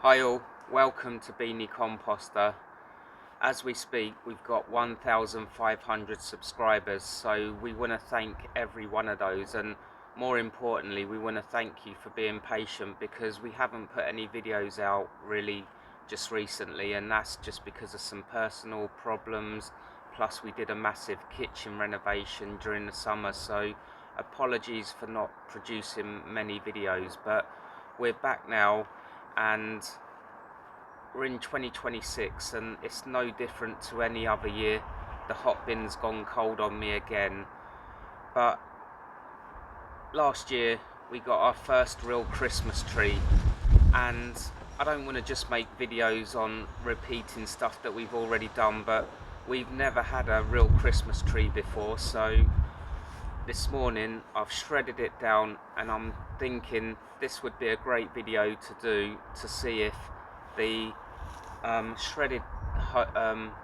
Hi all, welcome to Beanie Composter. As we speak, we've got 1,500 subscribers, so we want to thank every one of those, and more importantly, we want to thank you for being patient, because we haven't put any videos out really just recently, and that's just because of some personal problems, plus we did a massive kitchen renovation during the summer, so apologies for not producing many videos, but we're back now and we're in 2026 and it's no different to any other year. The hot bin's gone cold on me again, but last year we got our first real Christmas tree, and I don't want to just make videos on repeating stuff that we've already done, but we've never had a real Christmas tree before, so this morning I've shredded it down, and I'm thinking this would be a great video to do to see if the shredded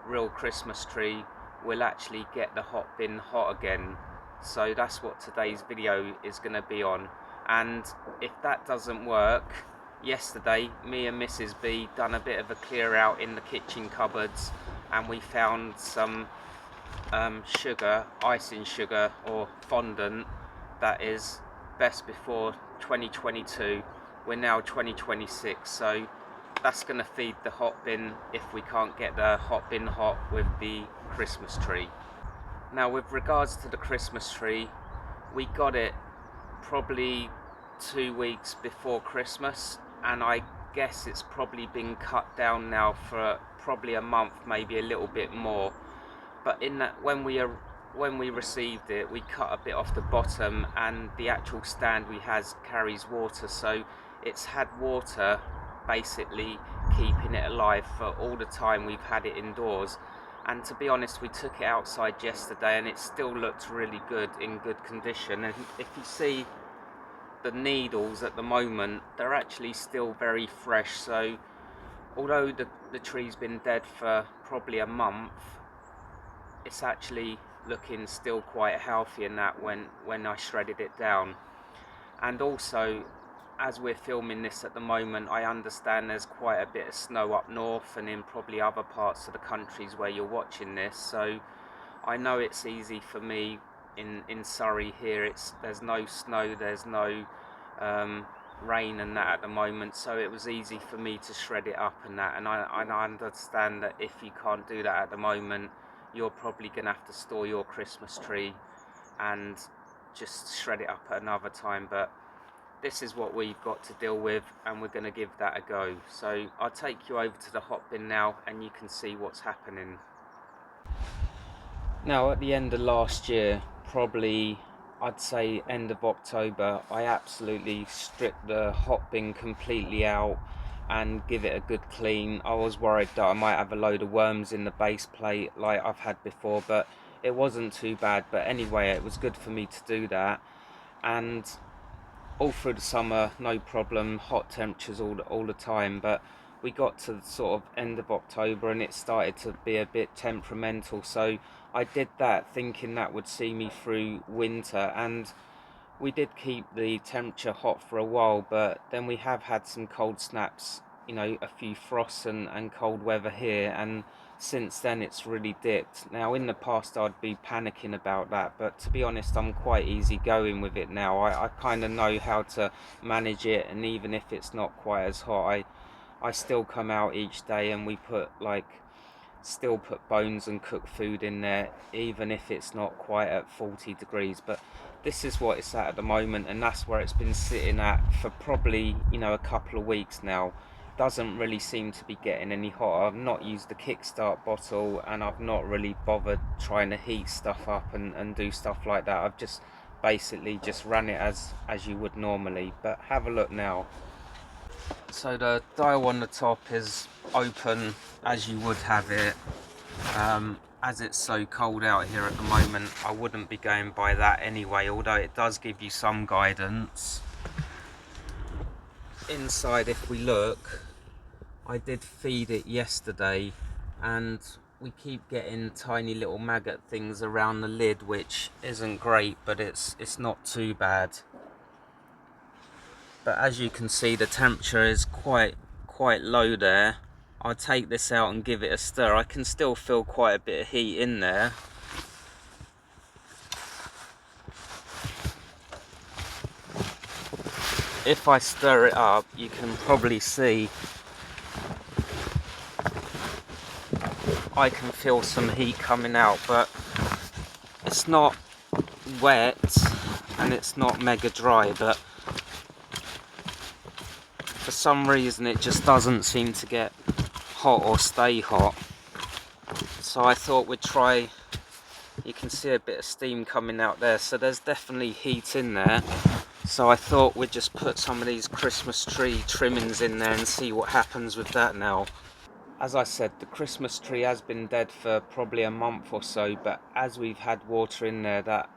real Christmas tree will actually get the hot bin hot again. So that's what today's video is going to be on, and if that doesn't work, yesterday me and Mrs. B done a bit of a clear out in the kitchen cupboards, and we found some sugar, icing sugar or fondant that is best before 2022. We're now 2026, so that's going to feed the hot bin if we can't get the hot bin hot with the Christmas tree. Now, with regards to the Christmas tree, we got it probably 2 weeks before Christmas, and I guess it's probably been cut down now for probably a month, maybe a little bit more. But in that, when we received it, we cut a bit off the bottom, and the actual stand we has carries water, so it's had water basically keeping it alive for all the time we've had it indoors. And to be honest, we took it outside yesterday and it still looks really good, in good condition. And if you see the needles at the moment, they're actually still very fresh, so although the tree's been dead for probably a month, it's actually looking still quite healthy in that when I shredded it down. And also, as we're filming this at the moment, I understand there's quite a bit of snow up north and in probably other parts of the countries where you're watching this, so I know it's easy for me in Surrey here, there's no snow, there's no rain and that at the moment, so it was easy for me to shred it up and that, and I understand that if you can't do that at the moment, you're probably going to have to store your Christmas tree and just shred it up at another time, but this is what we've got to deal with, and we're going to give that a go. So I'll take you over to the hot bin now and you can see what's happening. Now, at the end of last year, probably I'd say end of October, I absolutely stripped the hot bin completely out and give it a good clean. I was worried that I might have a load of worms in the base plate like I've had before, but it wasn't too bad. But anyway, it was good for me to do that, and all through the summer, no problem, hot temperatures all the time, but we got to the sort of end of October and it started to be a bit temperamental, so I did that thinking that would see me through winter, and we did keep the temperature hot for a while, but then we have had some cold snaps, you know, a few frosts and cold weather here, and since then it's really dipped. Now, in the past I'd be panicking about that, but to be honest, I'm quite easy going with it now. I kind of know how to manage it, and even if it's not quite as hot, I still come out each day and we still put bones and cook food in there, even if it's not quite at 40 degrees. But this is what it's at the moment, and that's where it's been sitting at for probably, you know, a couple of weeks now. Doesn't really seem to be getting any hotter. I've not used the kickstart bottle, and I've not really bothered trying to heat stuff up and do stuff like that. I've just basically just run it as you would normally. But have a look now. So the dial on the top is open as you would have it. As it's so cold out here at the moment, I wouldn't be going by that anyway, although it does give you some guidance. Inside, if we look, I did feed it yesterday, and we keep getting tiny little maggot things around the lid, which isn't great, but it's not too bad. But as you can see, the temperature is quite quite low there. I'll take this out and give it a stir. I can still feel quite a bit of heat in there. If I stir it up, you can probably see I can feel some heat coming out, but it's not wet and it's not mega dry, but for some reason it just doesn't seem to get hot or stay hot. So I thought we'd try. You can see a bit of steam coming out there, so there's definitely heat in there. So I thought we'd just put some of these Christmas tree trimmings in there and see what happens with that now. As I said, the Christmas tree has been dead for probably a month or so, but as we've had water in there, that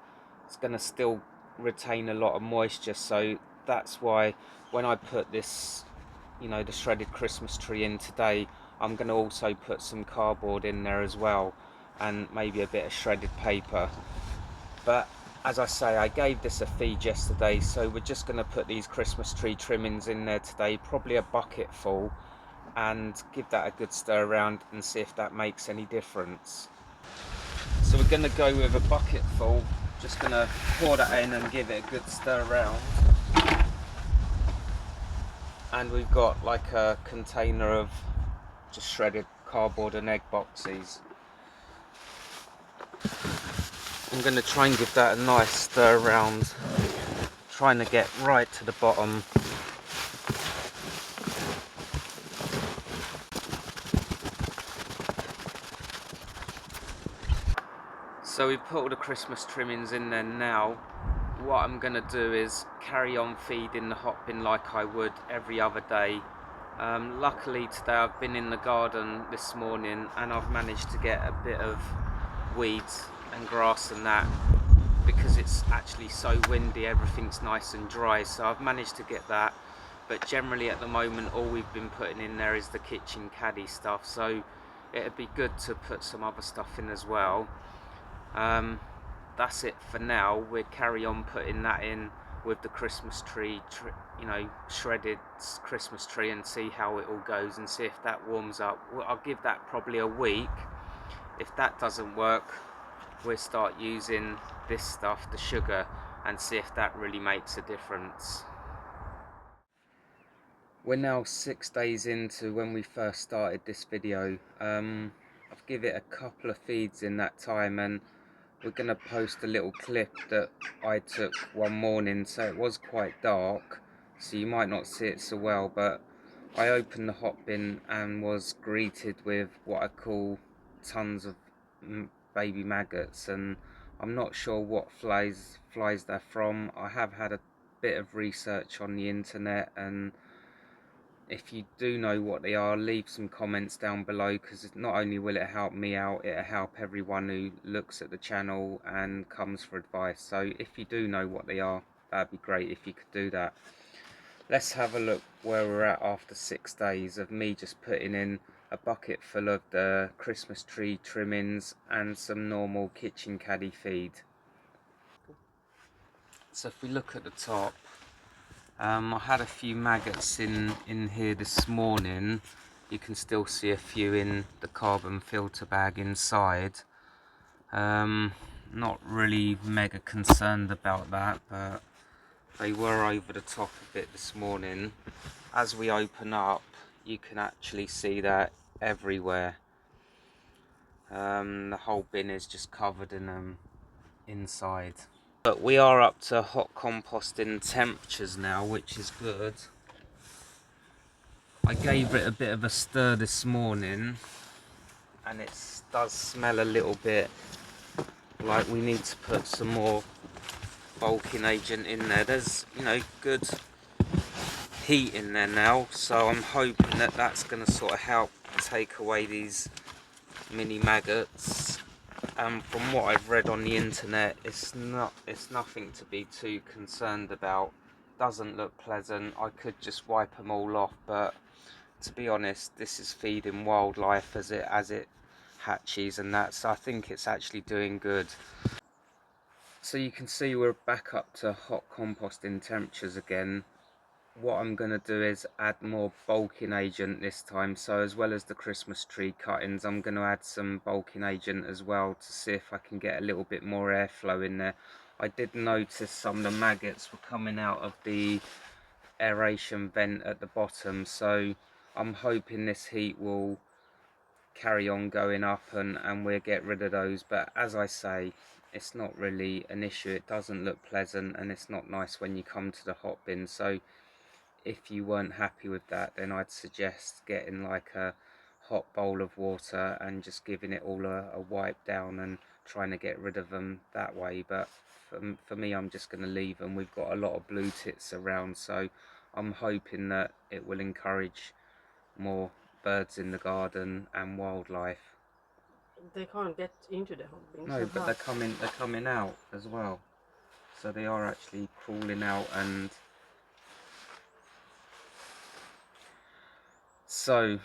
it's going to still retain a lot of moisture. So that's why when I put this, you know, the shredded Christmas tree in today, I'm going to also put some cardboard in there as well, and maybe a bit of shredded paper. But as I say, I gave this a feed yesterday, so we're just going to put these Christmas tree trimmings in there today, probably a bucket full, and give that a good stir around and see if that makes any difference. So we're going to go with a bucket full, just going to pour that in and give it a good stir around. And we've got like a container of just shredded cardboard and egg boxes. I'm going to try and give that a nice stir around, trying to get right to the bottom. So we've put all the Christmas trimmings in there now. What I'm going to do is carry on feeding the hot bin like I would every other day. Luckily today I've been in the garden this morning and I've managed to get a bit of weeds and grass and that, because it's actually so windy, everything's nice and dry, so I've managed to get that. But generally at the moment all we've been putting in there is the kitchen caddy stuff, so it'd be good to put some other stuff in as well. That's it for now. We'll carry on putting that in with the Christmas tree, you know, shredded Christmas tree, and see how it all goes and see if that warms up. Well, I'll give that probably a week. If that doesn't work, we'll start using this stuff, the sugar, and see if that really makes a difference. We're now 6 days into when we first started this video. I've given it a couple of feeds in that time, and we're going to post a little clip that I took one morning. So it was quite dark, so you might not see it so well, but I opened the hot bin and was greeted with what I call tons of baby maggots, and I'm not sure what flies they're from. I have had a bit of research on the internet, and if you do know what they are, leave some comments down below, because not only will it help me out, it'll help everyone who looks at the channel and comes for advice. So if you do know what they are, that'd be great if you could do that. Let's have a look where we're at after 6 days of me just putting in a bucket full of the Christmas tree trimmings and some normal kitchen caddy feed. So if we look at the top, I had a few maggots in here this morning. You can still see a few in the carbon filter bag inside. Not really mega concerned about that, but they were over the top a bit this morning. As we open up, you can actually see that everywhere. The whole bin is just covered in them inside. But we are up to hot composting temperatures now, which is good. I gave it a bit of a stir this morning, and it does smell a little bit like we need to put some more bulking agent in there. There's, you know, good heat in there now, so I'm hoping that that's going to sort of help take away these mini maggots. From what I've read on the internet, it's nothing to be too concerned about. Doesn't look pleasant. I could just wipe them all off, but to be honest, this is feeding wildlife as it hatches, and that's, I think it's actually doing good. So you can see we're back up to hot composting temperatures again. what I'm going to do is add more bulking agent this time. So as well as the Christmas tree cuttings, I'm going to add some bulking agent as well to see if I can get a little bit more airflow in there. I did notice some of the maggots were coming out of the aeration vent at the bottom, so I'm hoping this heat will carry on going up and we'll get rid of those. But as I say, it's not really an issue. It doesn't look pleasant and it's not nice when you come to the hot bin. So if you weren't happy with that, then I'd suggest getting like a hot bowl of water and just giving it all a wipe down and trying to get rid of them that way. But for me, I'm just going to leave them. We've got a lot of blue tits around, so I'm hoping that it will encourage more birds in the garden and wildlife. They can't get into the hot bin. No, but they're coming out as well. So they are actually crawling out. And so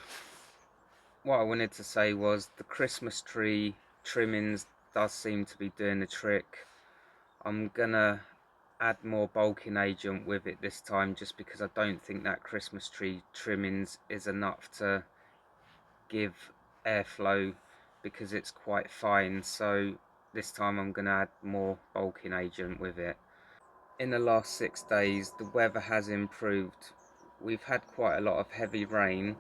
what I wanted to say was the Christmas tree trimmings does seem to be doing the trick. I'm gonna add more bulking agent with it this time, just because I don't think that Christmas tree trimmings is enough to give airflow, because it's quite fine. So this time I'm gonna add more bulking agent with it. In the last 6 days the weather has improved. We've had quite a lot of heavy rain,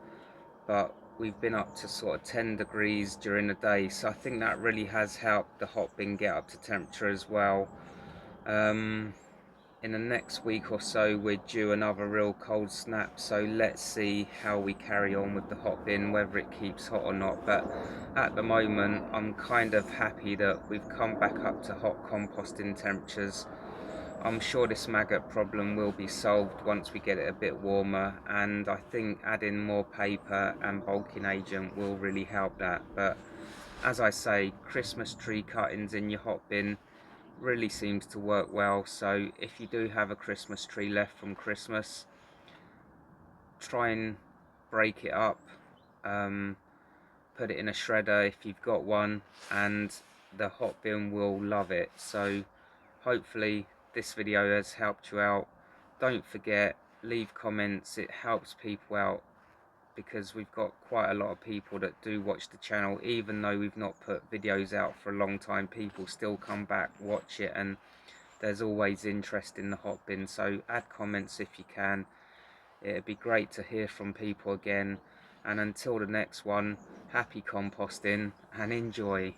but we've been up to sort of 10 degrees during the day, so I think that really has helped the hot bin get up to temperature as well. In the next week or so we're due another real cold snap, so let's see how we carry on with the hot bin, whether it keeps hot or not. But at the moment I'm kind of happy that we've come back up to hot composting temperatures. I'm sure this maggot problem will be solved once we get it a bit warmer, and I think adding more paper and bulking agent will really help that. But as I say, Christmas tree cuttings in your hot bin really seems to work well. So if you do have a Christmas tree left from Christmas, try and break it up, put it in a shredder if you've got one, and the hot bin will love it. So hopefully this video has helped you out. Don't forget, leave comments, it helps people out, because we've got quite a lot of people that do watch the channel. Even though we've not put videos out for a long time, people still come back, watch it, and there's always interest in the hot bin. So add comments if you can. It'd be great to hear from people again. And until the next one, happy composting and enjoy.